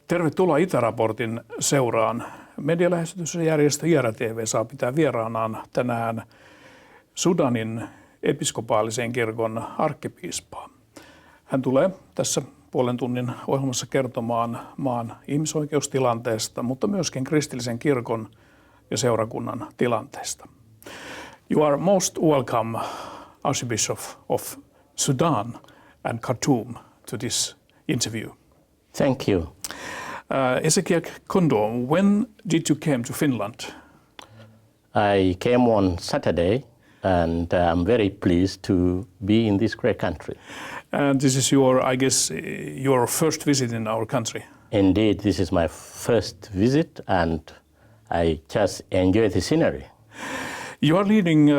Tervetuloa Itäraportin seuraan. Medialähetysjärjestö IRR-TV saa pitää vieraanaan tänään Sudanin episkopaalisen kirkon arkkipiispaa. Hän tulee tässä puolen tunnin ohjelmassa kertomaan maan ihmisoikeustilanteesta, mutta myöskin kristillisen kirkon ja seurakunnan tilanteesta. You are most welcome, Archbishop of Sudan and Khartoum, to this interview. Thank you. Ezekiel Kondo, when did you came to Finland? I came on Saturday and I'm very pleased to be in this great country. And this is your, I guess, your first visit in our country. Indeed, this is my first visit and I just enjoy the scenery. You are leading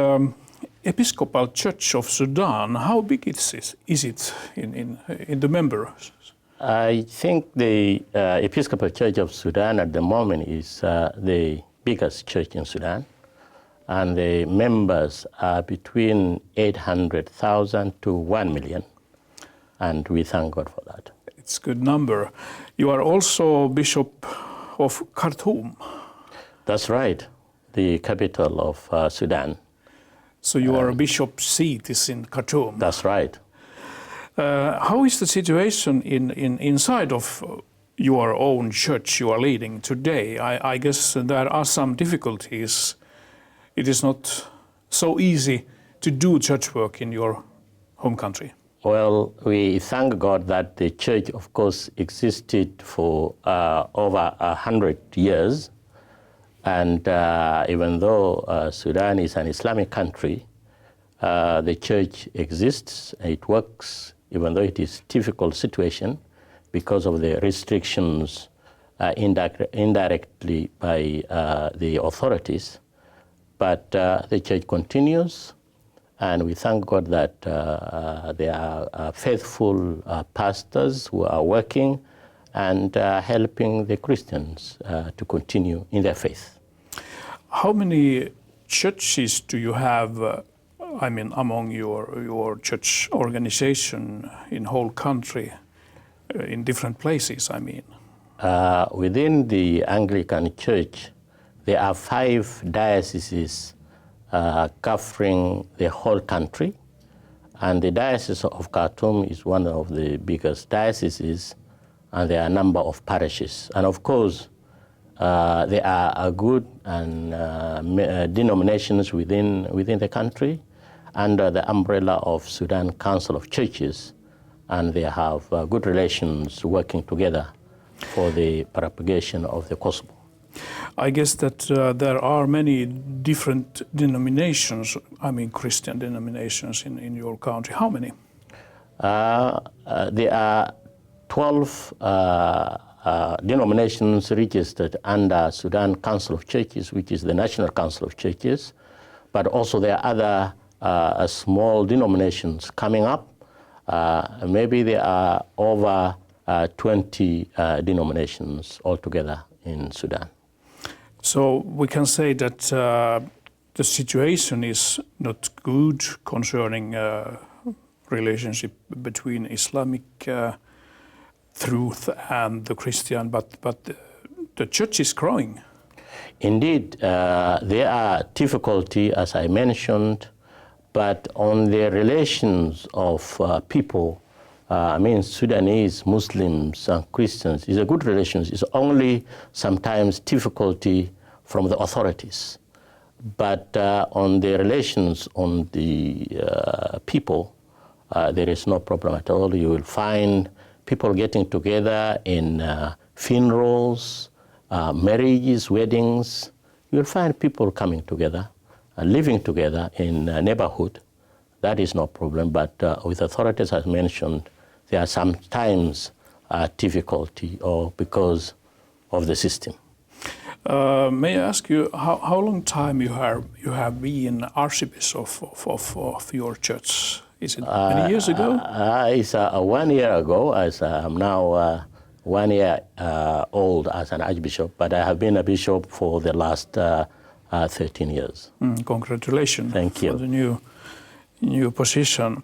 Episcopal Church of Sudan. How big is it in the members? I think the Episcopal Church of Sudan at the moment is the biggest church in Sudan, and the members are between 800,000 to 1 million, and we thank God for that. It's a good number. You are also Bishop of Khartoum. That's right, the capital of Sudan. So your bishop's seat is in Khartoum. That's right. How is the situation inside of your own church you are leading today? I guess there are some difficulties. It is not so easy to do church work in your home country. Well, we thank God that the church, of course, existed for over 100 years. And even though Sudan is an Islamic country, the church exists, it works, even though it is a difficult situation because of the restrictions indirectly by the authorities. But the church continues, and we thank God that there are faithful pastors who are working and helping the Christians to continue in their faith. How many churches do you have among your church organization in whole country, in different places, I mean? Within the Anglican Church, there are 5 dioceses covering the whole country. And the Diocese of Khartoum is one of the biggest dioceses, and there are a number of parishes. And of course, there are good and denominations within the country under the umbrella of Sudan Council of Churches, and they have good relations working together for the propagation of the gospel. I guess that there are many different denominations, Christian denominations in your country. How many? There are 12 denominations registered under Sudan Council of Churches, which is the National Council of Churches, but also there are other small denominations coming up. Maybe there are over 20 denominations altogether in Sudan. So we can say that the situation is not good concerning relationship between Islamic truth and the Christian, but the church is growing. Indeed, there are difficulties, as I mentioned, but on the relations of people, Sudanese, Muslims and Christians, is a good relations. It's only sometimes difficulty from the authorities. But on the relations on the people, there is no problem at all. You will find people getting together in funerals, marriages, weddings. You'll find people coming together, living together in a neighborhood. That is no problem, but with authorities, as mentioned, there are sometimes difficulty or because of the system. May I ask you how long time you have been Archbishop of your church? Is it many years ago? It's 1 year ago, as I'm now 1 year old as an Archbishop, but I have been a bishop for the last 13 years. Congratulations. Thank you. For the new position.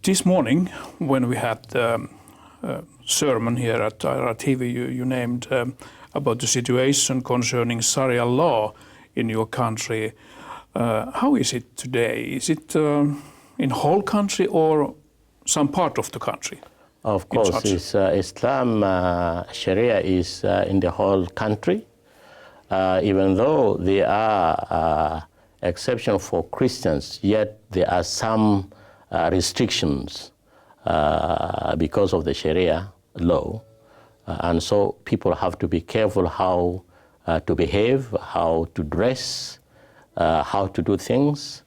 This morning, when we had sermon here at IRR-TV, you named about the situation concerning Sharia law in your country. How is it today? Is it in whole country or some part of the country? Of course, Islam, Sharia is in the whole country, even though there are exceptions for Christians, yet there are some restrictions because of the Sharia law. And so people have to be careful how to behave, how to dress, how to do things,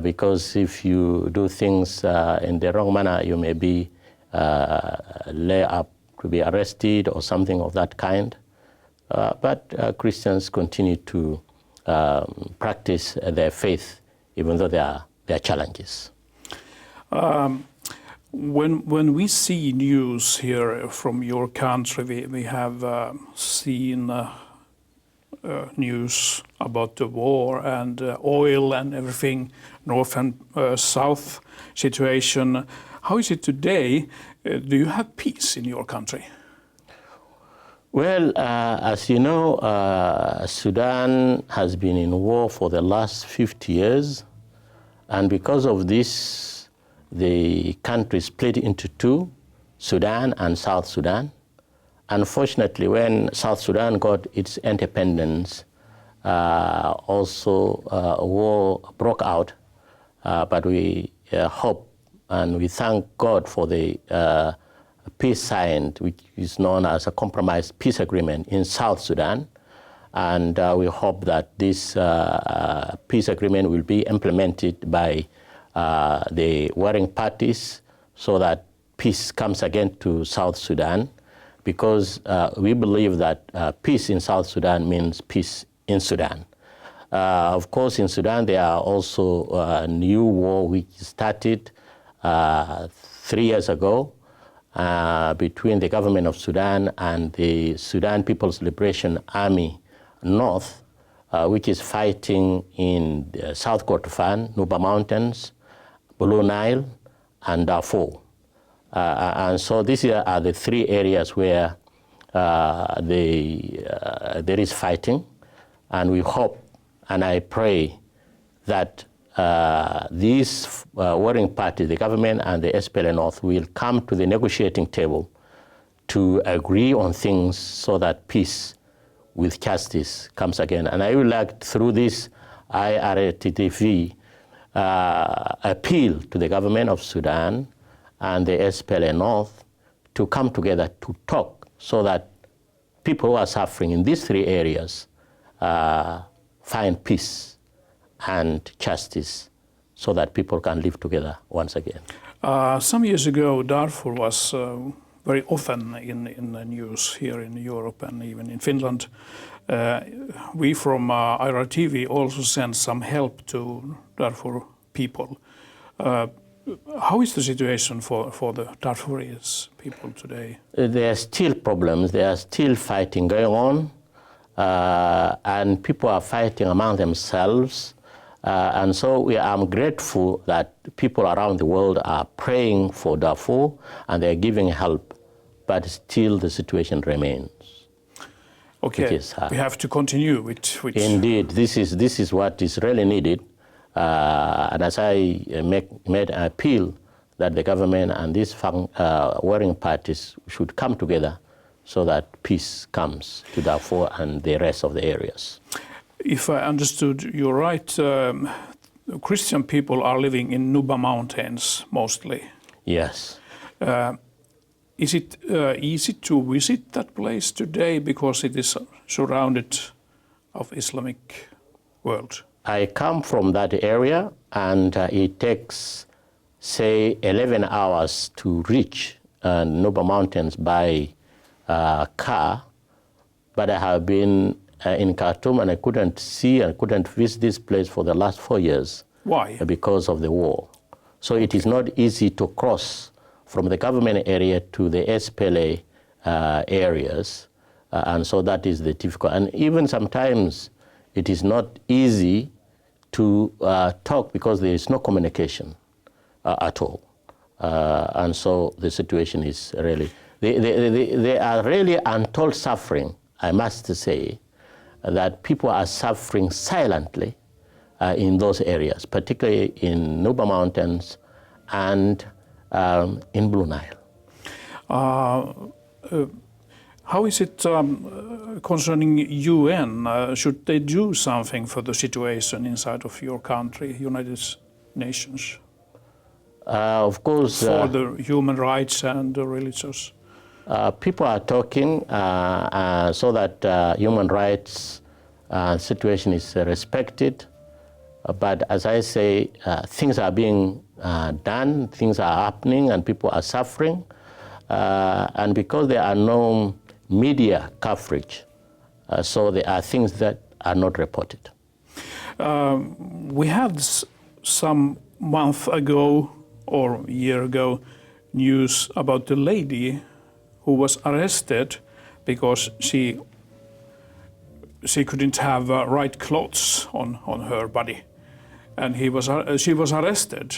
because if you do things in the wrong manner, you may be lay up to be arrested or something of that kind. But Christians continue to practice their faith, even though there are challenges. When we see news here from your country, we have seen news about the war and oil and everything, north and south situation. How is it today? Do you have peace in your country? Well, as you know, Sudan has been in war for the last 50 years. And because of this, the country split into two, Sudan and South Sudan. Unfortunately, when South Sudan got its independence, also a war broke out. But we hope and we thank God for the peace signed, which is known as a compromise peace agreement in South Sudan. And we hope that this peace agreement will be implemented by the warring parties so that peace comes again to South Sudan, because we believe that peace in South Sudan means peace in Sudan. Of course, in Sudan, there are also a new war which started 3 years ago between the government of Sudan and the Sudan People's Liberation Army North, which is fighting in the South Kordofan, Nuba Mountains, Blue Nile, and Darfur. And so these are the three areas where there is fighting. And we hope and I pray that these warring parties, the government and the SPLA North, will come to the negotiating table to agree on things so that peace with justice comes again. And I would like, through this IRR-TV, appeal to the government of Sudan and the SPLA North to come together to talk so that people who are suffering in these three areas find peace and justice so that people can live together once again. Some years ago, Darfur was very often in the news here in Europe and even in Finland. We from IRR-TV also sent some help to Darfur people. How is the situation for the Darfuris people today? There are still problems. There are still fighting going on, and people are fighting among themselves. And so I'm grateful that people around the world are praying for Darfur and they're giving help, but still the situation remains. Okay, we have to continue with... Indeed, this is what is really needed. And as I made an appeal that the government and these warring parties should come together so that peace comes to Darfur and the rest of the areas. If I understood you right, Christian people are living in Nuba Mountains mostly. Yes. Is it easy to visit that place today because it is surrounded of Islamic world? I come from that area, and it takes, say, 11 hours to reach Nuba Mountains by car. But I have been in Khartoum, and I couldn't see and couldn't visit this place for the last 4 years. Why? Because of the war. So it is not easy to cross from the government area to the SPLA areas, and so that is the difficult. And even sometimes it is not easy to talk because there is no communication at all. And so the situation is really They are really untold suffering, I must say, that people are suffering silently in those areas, particularly in Nuba Mountains and in Blue Nile. How is it concerning UN? Should they do something for the situation inside of your country, United Nations? Of course. For the human rights and the religious? People are talking so that human rights situation is respected. But as I say, things are being done, things are happening, and people are suffering. And because there are no media coverage, so there are things that are not reported. We had some month ago or a year ago news about the lady who was arrested because she couldn't have right clothes on her body, and she was arrested.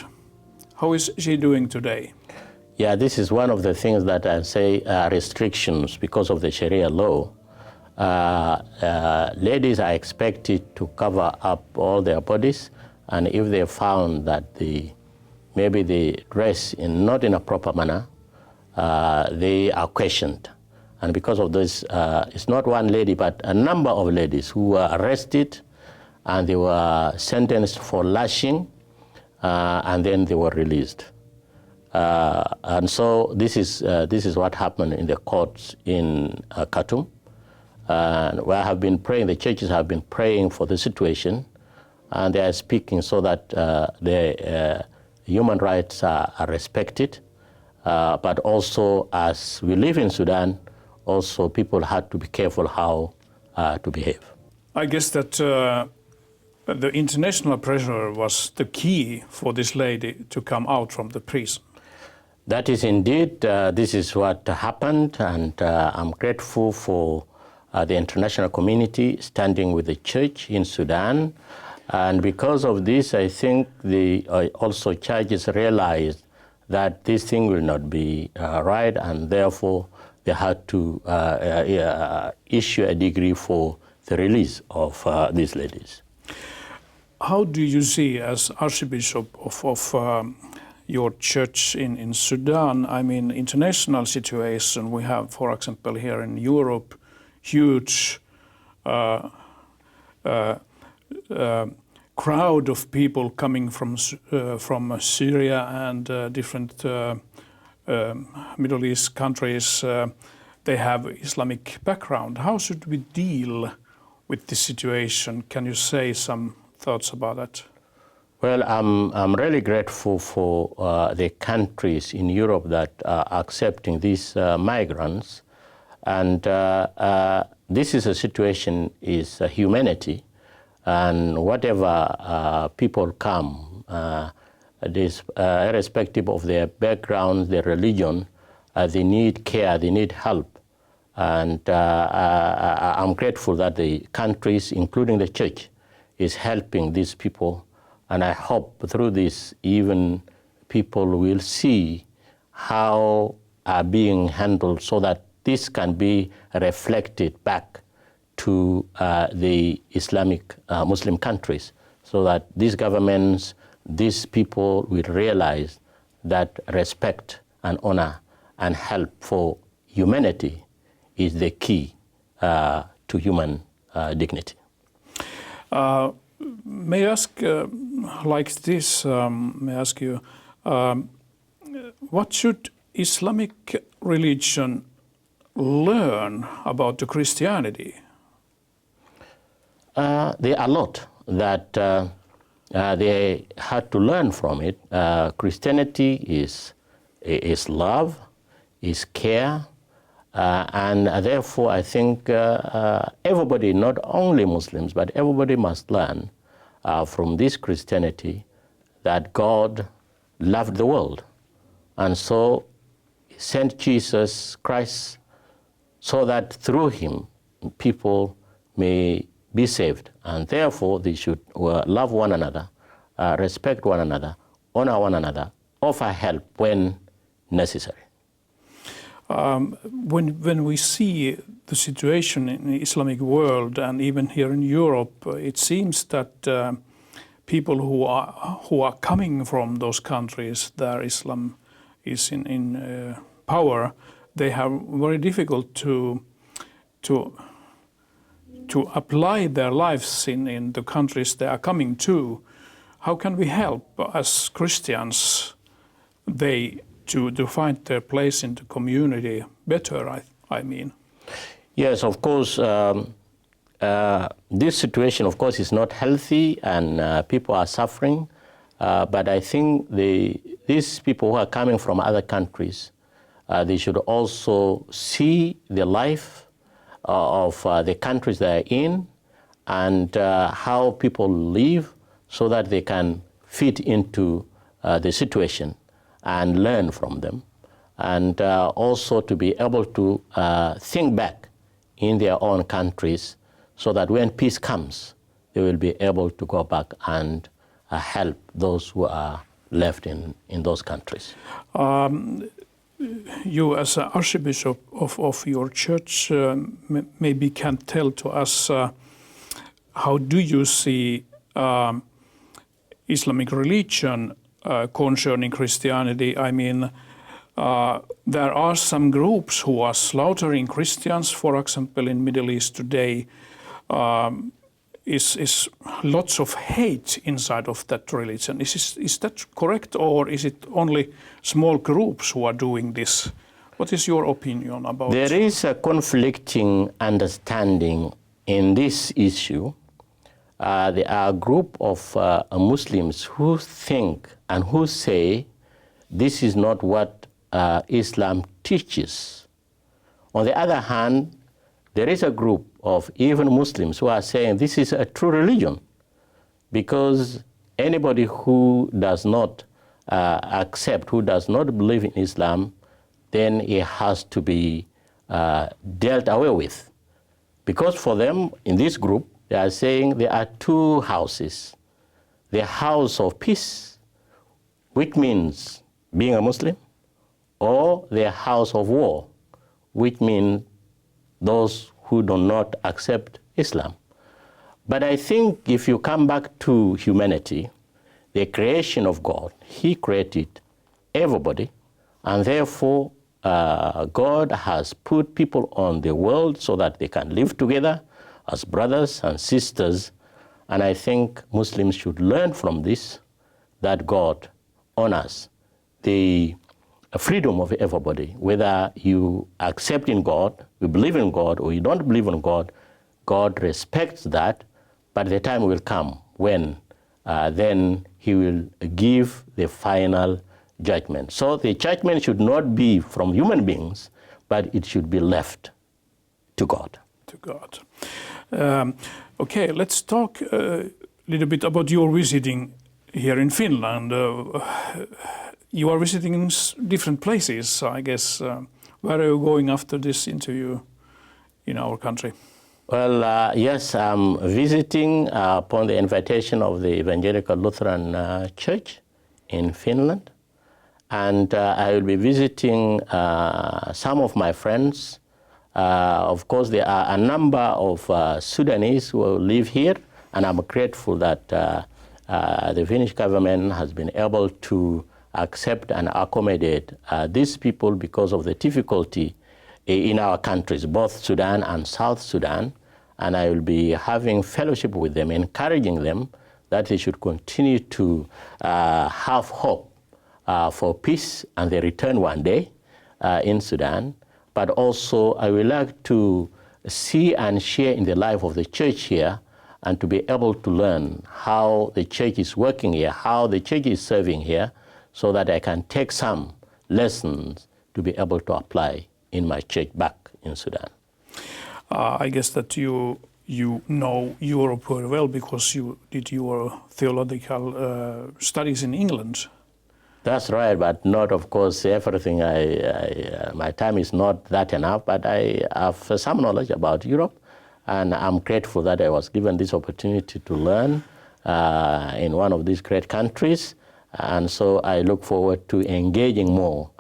How is she doing today? Yeah, this is one of the things that I say are restrictions because of the Sharia law. Ladies are expected to cover up all their bodies, and if they found that maybe they dress not in a proper manner, they are questioned. And because of this, it's not one lady, but a number of ladies who were arrested, and they were sentenced for lashing, and then they were released. And so this is what happened in the courts in Khartoum. And we have been praying, the churches have been praying for the situation, and they are speaking so that the human rights are respected. But also, as we live in Sudan, also people had to be careful how to behave. I guess that the international pressure was the key for this lady to come out from the prison. That is indeed, this is what happened, and I'm grateful for the international community standing with the church in Sudan. And because of this, I think also churches realized that this thing will not be right, and therefore they had to issue a decree for the release of these ladies. How do you see, as Archbishop of your church in Sudan, I mean, international situation, we have, for example, here in Europe, huge crowd of people coming from Syria and different Middle East countries. They have Islamic background. How should we deal with this situation? Can you say some thoughts about that? Well, I'm really grateful for the countries in Europe that are accepting these migrants. And this is a situation, is humanity. And whatever people come, irrespective of their background, their religion, they need care, they need help. And I'm grateful that the countries, including the church, is helping these people. And I hope through this, even people will see how are being handled so that this can be reflected back to the Islamic Muslim countries, so that these governments, these people will realize that respect and honor and help for humanity is the key to human dignity. May I ask like this, may I ask you, what should Islamic religion learn about the Christianity? There are a lot that they had to learn from it. Christianity is love, is care, and therefore I think everybody, not only Muslims, but everybody must learn from this Christianity that God loved the world, and so sent Jesus Christ so that through him people may be saved, and therefore they should love one another, respect one another, honor one another, offer help when necessary. When we see the situation in the Islamic world and even here in Europe, it seems that people who are coming from those countries there Islam is in power, they have very difficult to apply their lives in the countries they are coming to. How can we help as Christians to find their place in the community better, I mean? Yes, of course. This situation, of course, is not healthy and people are suffering. But I think these people who are coming from other countries, they should also see the life of the countries they are in and how people live so that they can fit into the situation and learn from them, and also to be able to think back in their own countries so that when peace comes, they will be able to go back and help those who are left in those countries. You, as an archbishop of your church, maybe can tell to us how do you see Islamic religion concerning Christianity? I mean, there are some groups who are slaughtering Christians, for example, in Middle East today. Is lots of hate inside of that religion. Is that correct, or is it only small groups who are doing this? What is your opinion about? There is a conflicting understanding in this issue. There are a group of Muslims who think and who say this is not what Islam teaches. On the other hand, there is a group of even Muslims who are saying this is a true religion, because anybody who does not accept, who does not believe in Islam, then it has to be dealt away with. Because for them, in this group, they are saying there are two houses. The house of peace, which means being a Muslim, or the house of war, which means those who do not accept Islam. But I think if you come back to humanity, the creation of God, He created everybody, and therefore God has put people on the world so that they can live together as brothers and sisters. And I think Muslims should learn from this, that God honors the freedom of everybody, whether you accept in God, you believe in God, or you don't believe in God. God respects that, but the time will come when then He will give the final judgment. So the judgment should not be from human beings, but it should be left to God. To God. Okay, let's talk a little bit about your visiting here in Finland. You are visiting in different places, I guess. Where are you going after this interview in our country? Well, yes, I'm visiting upon the invitation of the Evangelical Lutheran Church in Finland. And I will be visiting some of my friends. Of course, there are a number of Sudanese who live here, and I'm grateful that the Finnish government has been able to accept and accommodate these people because of the difficulty in our countries, both Sudan and South Sudan. And I will be having fellowship with them, encouraging them that they should continue to have hope for peace and their return one day in Sudan. But also I would like to see and share in the life of the church here, and to be able to learn how the church is working here, how the church is serving here, so that I can take some lessons to be able to apply in my church back in Sudan. I guess that you know Europe very well because you did your theological studies in England. That's right, but not, of course, everything. My time is not that enough, but I have some knowledge about Europe, and I'm grateful that I was given this opportunity to learn in one of these great countries. And so I look forward to engaging more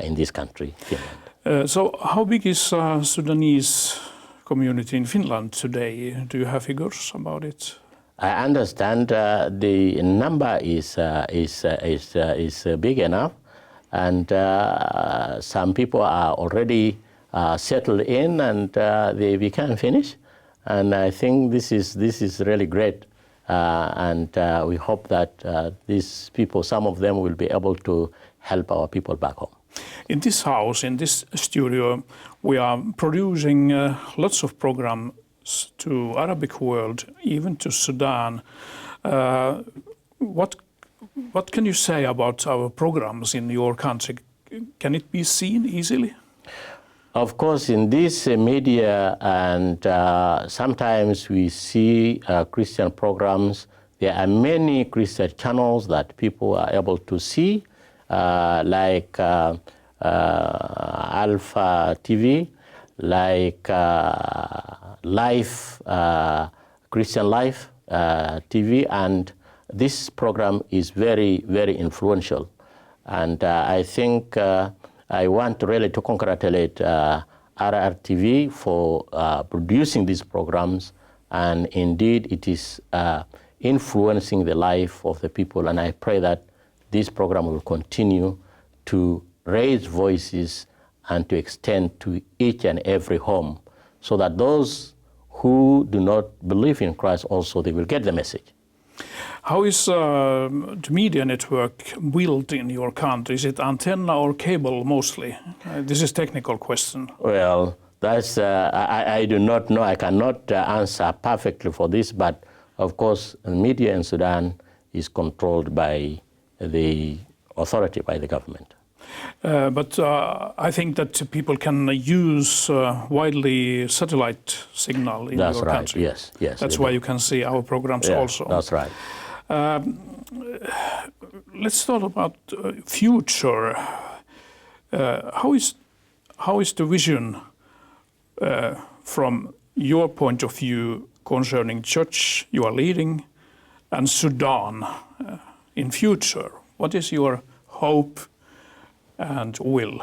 in this country, Finland. So how big is Sudanese community in Finland today? Do you have figures about it? I understand the number is big enough, and some people are already settled in, and we can finish. And I think this is really great, and we hope that these people, some of them, will be able to help our people back home. In this house, in this studio, we are producing lots of programs to Arabic world, even to Sudan. What can you say about our programs in your country? Can it be seen easily? Of course, in this media, and sometimes we see Christian programs. There are many Christian channels that people are able to see, like Alpha TV, like Christian Life TV, and this program is very, very influential. And I think I want really to congratulate IRR-TV for producing these programs, and indeed it is influencing the life of the people, and I pray that this program will continue to raise voices and to extend to each and every home, so that those who do not believe in Christ also, they will get the message. How is the media network built in your country? Is it antenna or cable mostly? This is a technical question. Well, that's I do not know. I cannot answer perfectly for this, but of course, media in Sudan is controlled by the authority, by the government. But I think that people can use widely satellite signal in your country. Yes, yes. That's why you can see our programs also. That's right. Let's talk about future. How is the vision from your point of view concerning church you are leading and Sudan in future? What is your hope and will?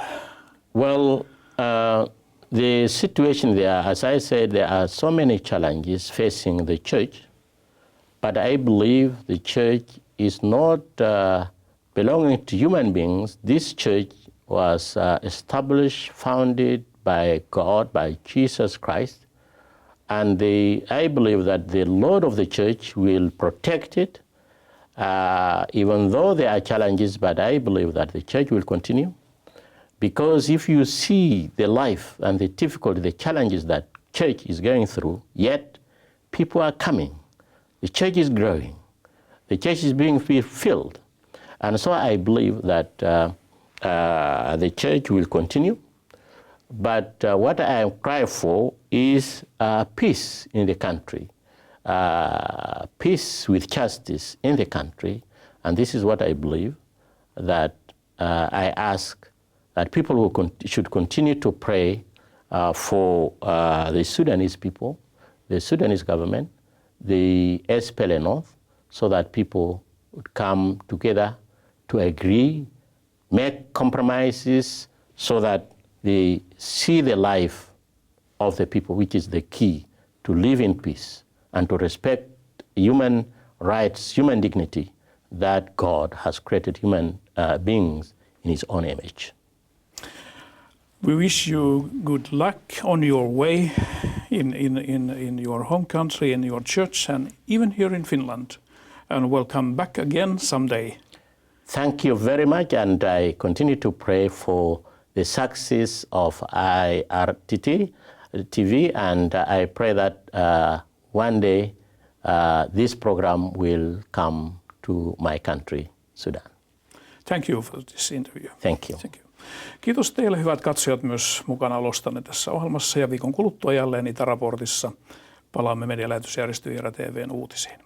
Well, the situation there, as I said, there are so many challenges facing the church, but I believe the church is not belonging to human beings. This church was established, founded by God, by Jesus Christ, and I believe that the Lord of the church will protect it, even though there are challenges, but I believe that the church will continue. Because if you see the life and the difficulty, the challenges that church is going through, yet people are coming. The church is growing. The church is being filled. And so I believe that the church will continue. But what I am crying for is peace in the country. Peace with justice in the country, and this is what I believe, that I ask that people should continue to pray for the Sudanese people, the Sudanese government, the SPLA North, so that people would come together to agree, make compromises, so that they see the life of the people, which is the key to live in peace and to respect human rights, human dignity, that God has created human beings in his own image. We wish you good luck on your way in your home country, in your church, and even here in Finland. And welcome back again someday. Thank you very much, and I continue to pray for the success of IRR-TV, and I pray that one day this program will come to my country, Sudan. Thank you for this interview. Thank you. Thank you. Kiitos teille hyvät katsojat myös mukanaolostanne tässä ohjelmassa, ja viikon kuluttua jälleen Itäraportissa palaamme medialähetysjärjestö IRR-TV:n uutisiin.